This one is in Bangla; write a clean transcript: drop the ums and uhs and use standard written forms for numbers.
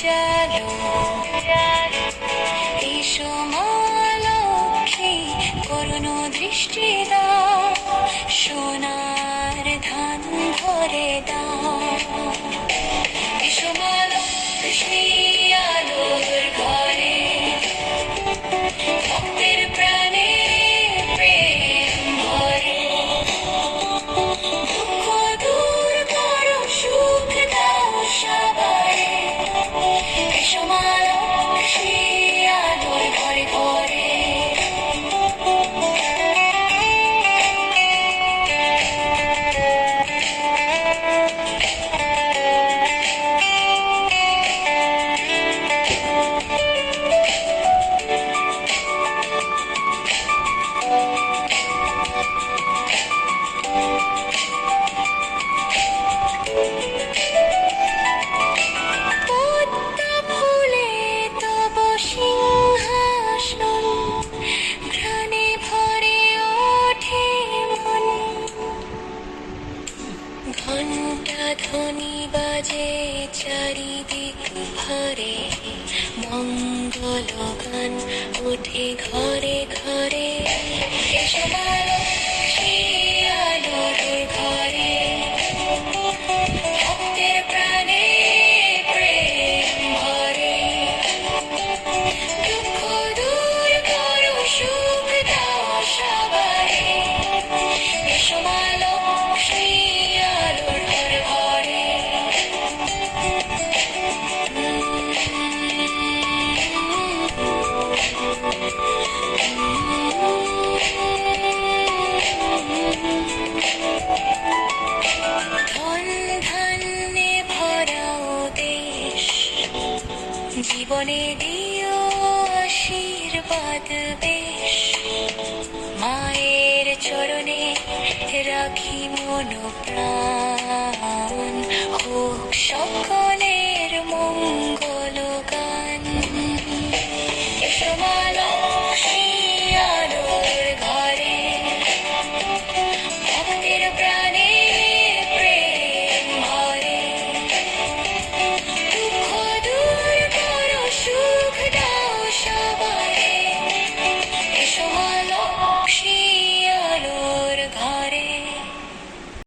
জালো, এসো মা লক্ষ্মী, করুণ দৃষ্টি দাও, সোনার ধান ভরে দাও। এসো মা লক্ষ্মী আলোর ঘরে, ভক্তের প্রাণে প্রেম ভরে, দুঃখ দূর করো, সুখ দাও সবারে। এসো মা লক্ষ্মী আলোর ঘরে ঘরে। ঘণ্টা ধ্বনি বাজে চারিদিক ভরে, মঙ্গল গান ওঠে ঘরে ঘরে। এসো মা লক্ষ্মী আলোর ঘরে, ভক্তের প্রাণে প্রেম ভরে, দুঃখ দূর করো, সুখ দাও সবারে। এসো মা লক্ষ্মী আলোর ঘরে ঘরে। ধন ধান্যে ভরাও দেশ, জীবনে দিও আশীর্বাদ বেশ, মায়ের চরণে রাখি মন প্রাণ, হোক সকল